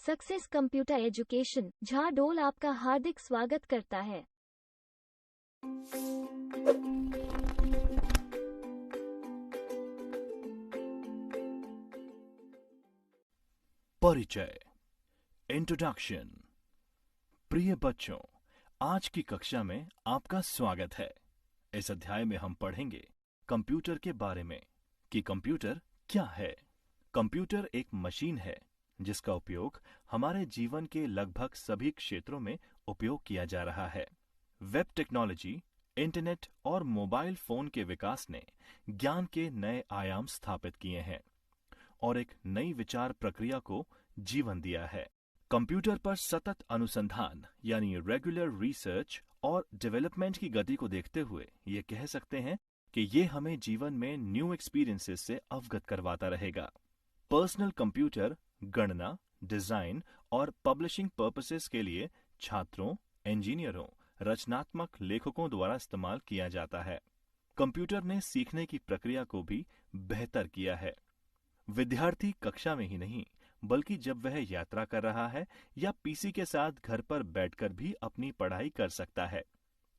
Success computer education Jhadol आपका हार्दिक स्वागत करता है। परिचय, इंट्रोडक्शन। प्रिय बच्चों, आज की कक्षा में आपका स्वागत है। इस अध्याय में हम पढ़ेंगे कंप्यूटर के बारे में कि कंप्यूटर क्या है। कंप्यूटर एक मशीन है जिसका उपयोग हमारे जीवन के लगभग सभी क्षेत्रों में उपयोग किया जा रहा है। वेब टेक्नोलॉजी, इंटरनेट और मोबाइल फोन के विकास ने ज्ञान के नए आयाम स्थापित किए हैं और एक नई विचार प्रक्रिया को जीवन दिया है। कंप्यूटर पर सतत अनुसंधान यानी रेगुलर रिसर्च और डेवलपमेंट की गति को देखते हुए ये कह सकते हैं कि ये हमें जीवन में न्यू एक्सपीरियंसेस से अवगत करवाता रहेगा। पर्सनल कंप्यूटर गणना, डिजाइन और पब्लिशिंग पर्पसेस के लिए छात्रों, इंजीनियरों, रचनात्मक लेखकों द्वारा इस्तेमाल किया जाता है। कंप्यूटर ने सीखने की प्रक्रिया को भी बेहतर किया है। विद्यार्थी कक्षा में ही नहीं बल्कि जब वह यात्रा कर रहा है या पीसी के साथ घर पर बैठकर भी अपनी पढ़ाई कर सकता है।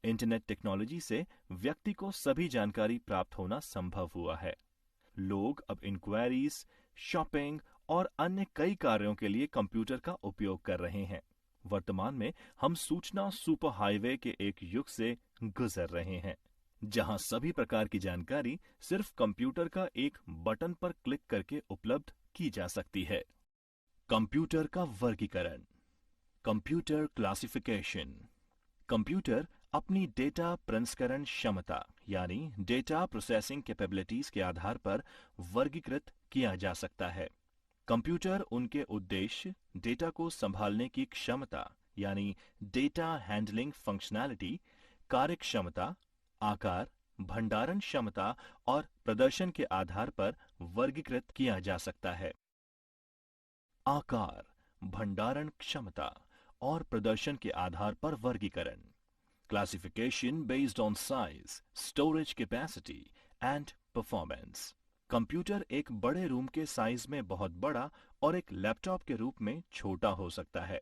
इंटरनेट टेक्नोलॉजी से व्यक्ति को सभी जानकारी प्राप्त होना संभव हुआ है। लोग अब इंक्वायरीज, शॉपिंग और अन्य कई कार्यों के लिए कंप्यूटर का उपयोग कर रहे हैं। वर्तमान में हम सूचना सुपर हाईवे के एक युग से गुजर रहे हैं, जहां सभी प्रकार की जानकारी सिर्फ कंप्यूटर का एक बटन पर क्लिक करके उपलब्ध की जा सकती है। कंप्यूटर का वर्गीकरण, कंप्यूटर क्लासिफिकेशन। कंप्यूटर अपनी डेटा प्रसंस्करण क्षमता यानी डेटा प्रोसेसिंग कैपेबिलिटीज के आधार पर वर्गीकृत किया जा सकता है। कंप्यूटर उनके उद्देश्य, डेटा को संभालने की क्षमता यानी डेटा हैंडलिंग फंक्शनैलिटी, कार्यक्षमता, आकार, भंडारण क्षमता और प्रदर्शन के आधार पर वर्गीकृत किया जा सकता है। आकार, भंडारण क्षमता और प्रदर्शन के आधार पर वर्गीकरण। Classification based on size, storage capacity and performance. Computer एक बड़े रूम के साइज में बहुत बड़ा और एक लैपटॉप के रूप में छोटा हो सकता है,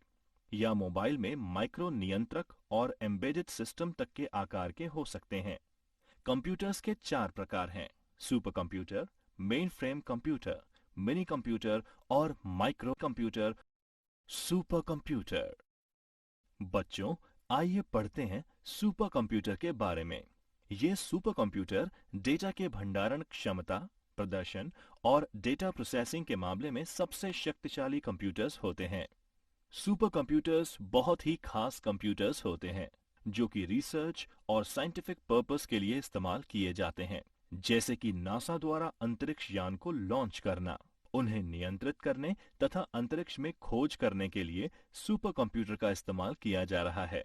या मोबाइल में माइक्रो नियंत्रक और एम्बेडेड सिस्टम तक के आकार के हो सकते हैं। कंप्यूटर्स के 4 प्रकार हैं: super computer, main frame computer, mini computer और माइक्रो कंप्यूटर। Super computer. बच्चों, आइए पढ़ते हैं सुपर कंप्यूटर के बारे में। ये सुपर कंप्यूटर डेटा के भंडारण क्षमता, प्रदर्शन और डेटा प्रोसेसिंग के मामले में सबसे शक्तिशाली कंप्यूटर्स होते हैं। सुपर कंप्यूटर्स बहुत ही खास कंप्यूटर्स होते हैं जो कि रिसर्च और साइंटिफिक पर्पस के लिए इस्तेमाल किए जाते हैं, जैसे कि नासा द्वारा अंतरिक्ष यान को लॉन्च करना। उन्हें नियंत्रित करने तथा अंतरिक्ष में खोज करने के लिए सुपर कंप्यूटर का इस्तेमाल किया जा रहा है।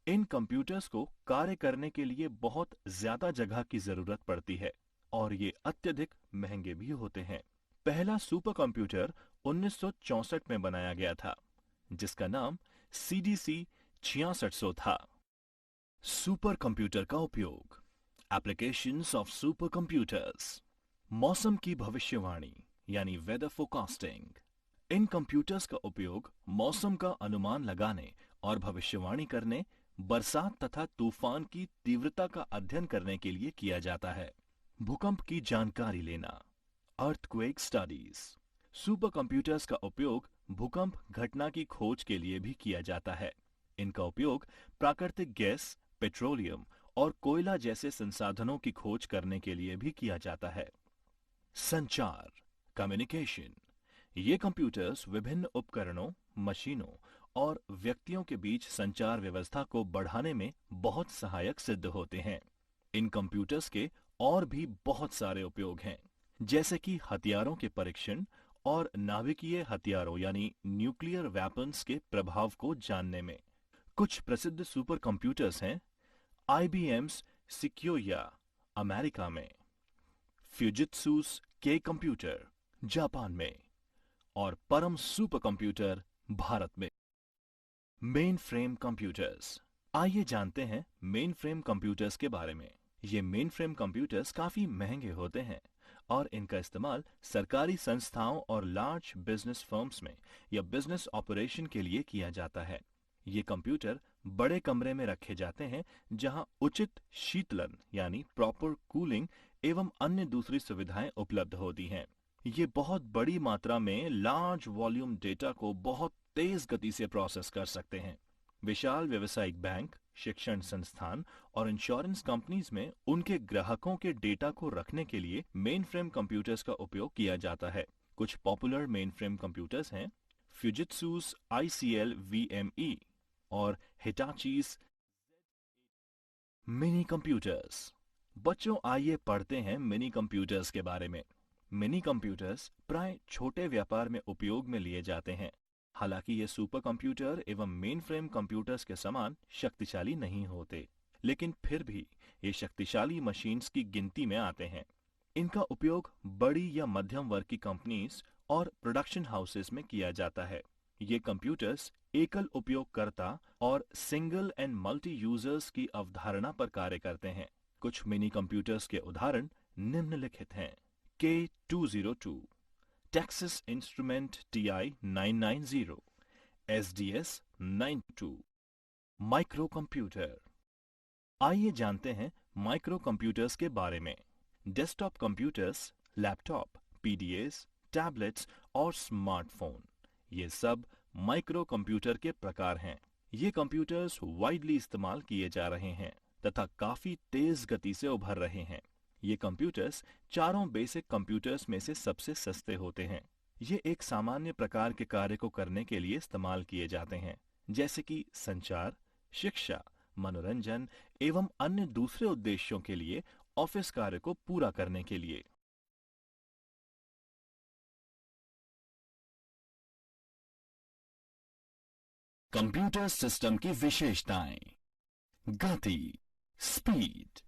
इन कंप्यूटर्स को कार्य करने के लिए बहुत ज्यादा जगह की जरूरत पड़ती है और ये अत्यधिक महंगे भी होते हैं। पहला सुपर कंप्यूटर 1964 में बनाया गया था, जिसका नाम CDC 6600 था। सुपर कंप्यूटर का उपयोग। Applications of super computers. मौसम की भविष्यवाणी यानी वेदर फोरकास्टिंग। इन कंप्यूटर्स का उपयोग मौसम का अनुमान लगाने और भविष्यवाणी करने, बरसात तथा तूफान की तीव्रता का अध्ययन करने के लिए किया जाता है। भूकंप की जानकारी लेना, अर्थक्वेक स्टडीज। सुपर कंप्यूटर्स का उपयोग भूकंप घटना की खोज के लिए भी किया जाता है। इनका उपयोग प्राकृतिक गैस, पेट्रोलियम और कोयला जैसे संसाधनों की खोज करने के लिए भी किया जाता है। संचार, कम्युनिकेशन। ये कंप्यूटर्स विभिन्न उपकरणों, मशीनों और व्यक्तियों के बीच संचार व्यवस्था को बढ़ाने में बहुत सहायक सिद्ध होते हैं। इन कंप्यूटर्स के और भी बहुत सारे उपयोग हैं, जैसे कि हथियारों के परीक्षण और नाभिकीय हथियारों यानी न्यूक्लियर वेपन्स के प्रभाव को जानने में। कुछ प्रसिद्ध सुपर कंप्यूटर्स हैं: IBM's Sequoia अमेरिका में, फ्यूजित्सु's के कंप्यूटर जापान में और परम सुपर कंप्यूटर भारत में। Main frame computers. आइए जानते हैं मेन फ्रेम कंप्यूटर्स के बारे में। ये मेन फ्रेम कंप्यूटर्स काफी महंगे होते हैं और इनका इस्तेमाल सरकारी संस्थाओं और लार्ज बिजनेस फर्म्स में या बिजनेस ऑपरेशन के लिए किया जाता है। ये कंप्यूटर बड़े कमरे में रखे जाते हैं जहां उचित शीतलन यानी प्रॉपर कूलिंग एवं अन्य दूसरी सुविधाएं उपलब्ध होती हैं। ये बहुत बड़ी मात्रा में लार्ज वॉल्यूम डेटा को बहुत तेज गति से प्रोसेस कर सकते हैं। विशाल व्यावसायिक बैंक, शिक्षण संस्थान और इंश्योरेंस कंपनीज में उनके ग्राहकों के डेटा को रखने के लिए मेन फ्रेम कंप्यूटर्स का उपयोग किया जाता है। कुछ पॉपुलर मेन फ्रेम कंप्यूटर्स हैं फ्यूजित्सूस ICL VME और हिटाचीज मिनी कंप्यूटर्स। बच्चों, आइए पढ़ते हैं मिनी कंप्यूटर्स के बारे में। मिनी कंप्यूटर्स प्राय छोटे व्यापार में उपयोग में लिए जाते हैं। हालांकि ये सुपर कंप्यूटर एवं मेन फ्रेम कंप्यूटर्स के समान शक्तिशाली नहीं होते, लेकिन फिर भी ये शक्तिशाली मशीन्स की गिनती में आते हैं। इनका उपयोग बड़ी या मध्यम वर्ग की कंपनीज और प्रोडक्शन हाउसेस में किया जाता है। ये कंप्यूटर्स एकल उपयोगकर्ता और सिंगल एंड मल्टी यूजर्स की अवधारणा पर कार्य करते हैं। कुछ मिनी कंप्यूटर्स के उदाहरण निम्नलिखित हैं। K202, Texas Instrument TI-990, SDS 92, micro computer. आइए जानते हैं माइक्रो कंप्यूटर्स के बारे में। Desktop computers, laptop, PDAs, tablets और स्मार्टफोन, ये सब माइक्रो कंप्यूटर के प्रकार हैं। ये कंप्यूटर्स वाइडली इस्तेमाल किए जा रहे हैं तथा काफी तेज गति से उभर रहे हैं। ये कंप्यूटर्स चारों बेसिक कंप्यूटर्स में से सबसे सस्ते होते हैं। ये एक सामान्य प्रकार के कार्य को करने के लिए इस्तेमाल किए जाते हैं, जैसे कि संचार, शिक्षा, मनोरंजन एवं अन्य दूसरे उद्देश्यों के लिए, ऑफिस कार्य को पूरा करने के लिए। कंप्यूटर सिस्टम की विशेषताएं। गति, स्पीड।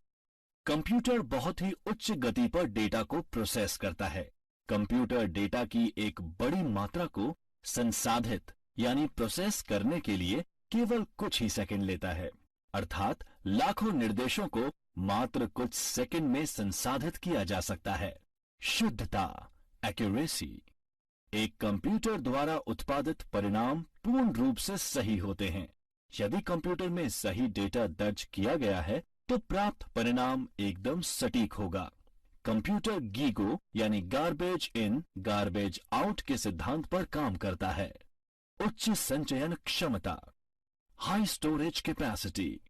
कंप्यूटर बहुत ही उच्च गति पर डेटा को प्रोसेस करता है। कंप्यूटर डेटा की एक बड़ी मात्रा को संसाधित यानी प्रोसेस करने के लिए केवल कुछ ही सेकंड लेता है, अर्थात लाखों निर्देशों को मात्र कुछ सेकंड में संसाधित किया जा सकता है। शुद्धता, एक्यूरेसी। एक कंप्यूटर द्वारा उत्पादित परिणाम पूर्ण रूप से सही होते हैं। यदि कंप्यूटर में सही डेटा दर्ज किया गया है तो प्राप्त परिणाम एकदम सटीक होगा। कंप्यूटर गीगो यानी गार्बेज इन गार्बेज आउट के सिद्धांत पर काम करता है। उच्च संचयन क्षमता, हाई स्टोरेज कैपेसिटी।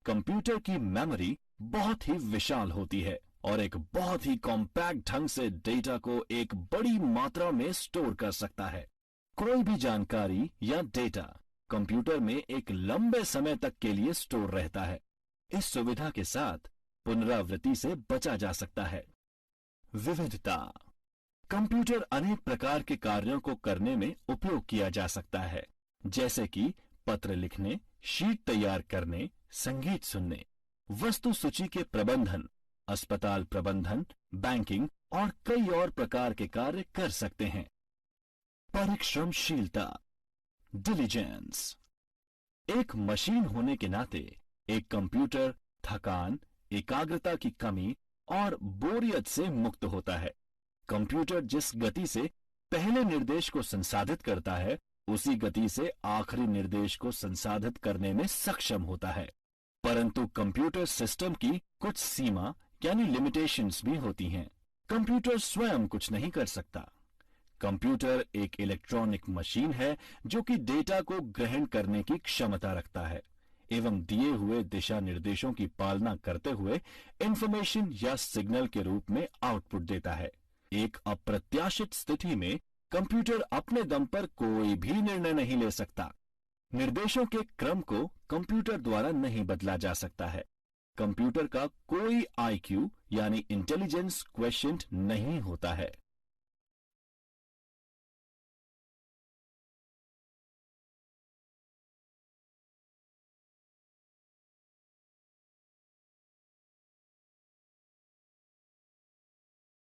कंप्यूटर की मेमोरी बहुत ही विशाल होती है और एक बहुत ही कॉम्पैक्ट ढंग से डेटा को एक बड़ी मात्रा में स्टोर कर सकता है। कोई भी जानकारी या डेटा कंप्यूटर में एक लंबे समय तक के लिए स्टोर रहता है। इस सुविधा के साथ पुनरावृत्ति से बचा जा सकता है। विविधता। कंप्यूटर अनेक प्रकार के कार्यों को करने में उपयोग किया जा सकता है, जैसे कि पत्र लिखने, शीट तैयार करने, संगीत सुनने, वस्तु सूची के प्रबंधन, अस्पताल प्रबंधन, बैंकिंग और कई और प्रकार के कार्य कर सकते हैं। परिश्रमशीलता, डिलीजेंस। एक मशीन होने के नाते एक कंप्यूटर थकान, एकाग्रता की कमी और बोरियत से मुक्त होता है। कंप्यूटर जिस गति से पहले निर्देश को संसाधित करता है, उसी गति से आखिरी निर्देश को संसाधित करने में सक्षम होता है। परंतु कंप्यूटर सिस्टम की कुछ सीमा यानी लिमिटेशंस भी होती हैं। कंप्यूटर स्वयं कुछ नहीं कर सकता। कंप्यूटर एक इलेक्ट्रॉनिक मशीन है जो कि डेटा को ग्रहण करने की क्षमता रखता है एवं दिए हुए दिशा निर्देशों की पालना करते हुए इंफॉर्मेशन या सिग्नल के रूप में आउटपुट देता है। एक अप्रत्याशित स्थिति में कंप्यूटर अपने दम पर कोई भी निर्णय नहीं ले सकता। निर्देशों के क्रम को कंप्यूटर द्वारा नहीं बदला जा सकता है। कंप्यूटर का कोई IQ यानी इंटेलिजेंस क्वेश्चंट नहीं होता है।